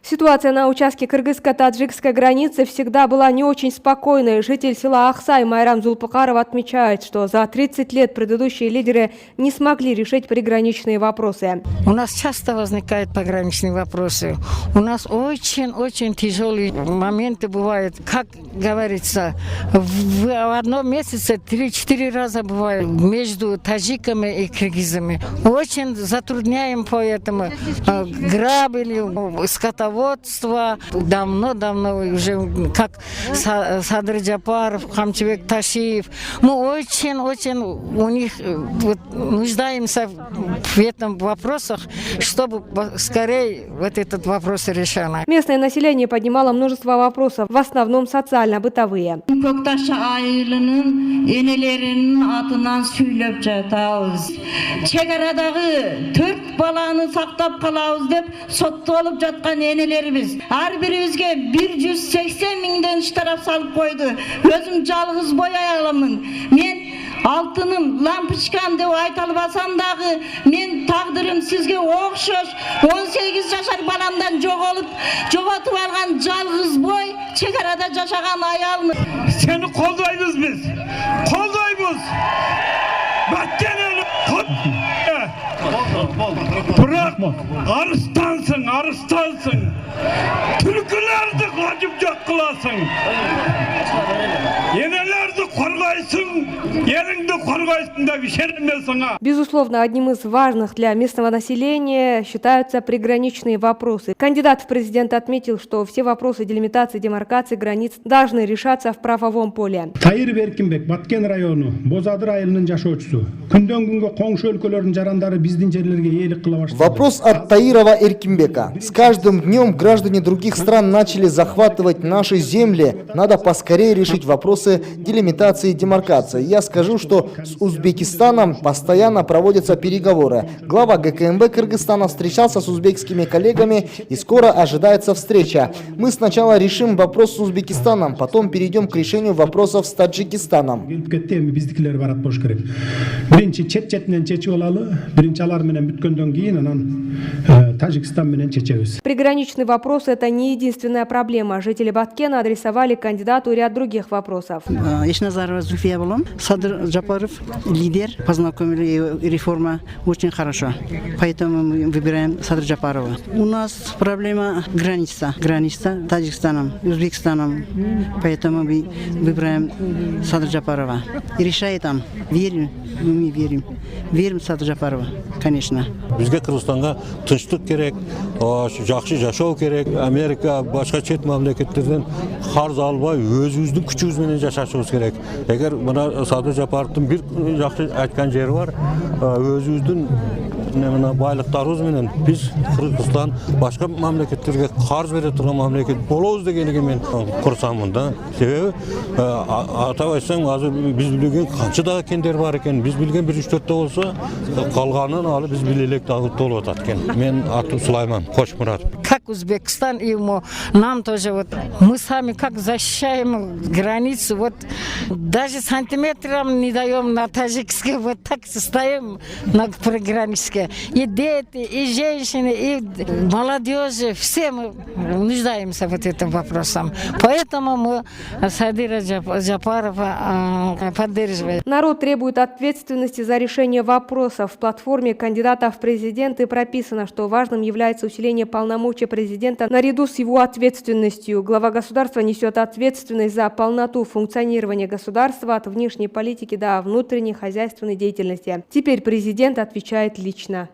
Ситуация на участке кыргызско-таджикской границы всегда была не очень спокойной. Житель села Ахсай Майрам Зулпыкаров отмечает, что за 30 лет предыдущие лидеры не смогли решить приграничные вопросы. У нас часто возникают пограничные вопросы. У нас очень тяжелые моменты бывают. Как говорится, в одном месяце 3-4 раза бывает между таджиками и киргизами. Очень затрудняем поэтому. Грабили, скотоводство. Давно уже, как Садыр Джапаров, Хамчебек Ташиев. Мы очень у них нуждаемся в этом вопросах, чтобы скорее вот этот вопрос решали. Местное население поднимало множество вопросов, в основном социально-бытовые. Ар бирибизге 180 миңден штраф салып койду. Өзүм жалгыз бой аягымын. Мен алтыным, лампочкам деп айта албасам дагы, мен тагдырым сизге окшош 18 жашар баламдан жоготуп алган жалгыз бой чек арада жашаган аялмын. Seni kollayız biz. Kollayız. Bak gene bırak. Arıstansın. Türkülerdi kacıp çok kılasın. Yenelerdi korgaysın. Yerinde korgaysın da bir şey bilmesin ha. Безусловно, одним из важных для местного населения считаются приграничные вопросы. Кандидат в президенты отметил, что все вопросы делимитации, демаркации границ должны решаться в правовом поле. Тайыр Беркинбек, Баткен району, Бозадыр айылынын жашоочусу. Күндөн күнгө коңшу өлкөлөрдүн жарандары биздин жерлерге ээлик кыла баштады. Вопрос от Таирова Эркинбека. С каждым днем граждане других стран начали захватывать наши земли. Надо поскорее решить вопросы делимитации и демаркации. Я скажу, что с Узбекистаном постоянно проводятся переговоры. Глава ГКМБ Кыргызстана встречался с узбекскими коллегами, и скоро ожидается встреча. Мы сначала решим вопрос с Узбекистаном, потом перейдем к решению вопросов с Таджикистаном. Приграничный вопрос – это не единственная проблема. Жители Баткена адресовали кандидату ряд других вопросов. Ишназарова Зульфия Балом, Садыр Джапаров, лидер, познакомили реформа очень хорошо. Поэтому мы выбираем Садыр Джапарова. У нас проблема граница Таджикистаном, Узбекистаном. Поэтому мы выбираем Садыр Джапарова. И решает там. Верим, мы верим. Верим Садыр Джапарова, конечно. Бизге Кыргызстанга тынчтык керек, жакшы жашоо керек. Америка, башка чет мамлекеттерден карз албай, өзүбүздүн күчүбүз менен жашашыбыз керек. Эгер мына Садыр Жапаровдун бир жакшы айткан жери бар, өзүбүздүн байлыктарыбыз менен биз Кыргызстан башка мамлекеттерге карз бере турган мамлекет болобуз дегенге мен курсамын да. Себеби атап айтсаң, азыр биз билген канча да кендер бар экен. Биз билген 1-3-4 болсо, калганын алы биз билелек дагы толуп атат экен. Мен атым Сулайман Кошмуратов. Как Узбекистан и нам тоже вот мы сами как защищаем границу, вот даже сантиметром не даем на таджикской, вот так стоим на приграничке. И дети, и женщины, и молодежи, все мы нуждаемся вот этим вопросом. Поэтому мы Садыра Джапарова поддерживаем. Народ требует ответственности за решение вопросов. В платформе кандидатов в президенты прописано, что важным является усиление полномочий президента наряду с его ответственностью. Глава государства несет ответственность за полноту функционирования государства от внешней политики до внутренней хозяйственной деятельности. Теперь президент отвечает лично.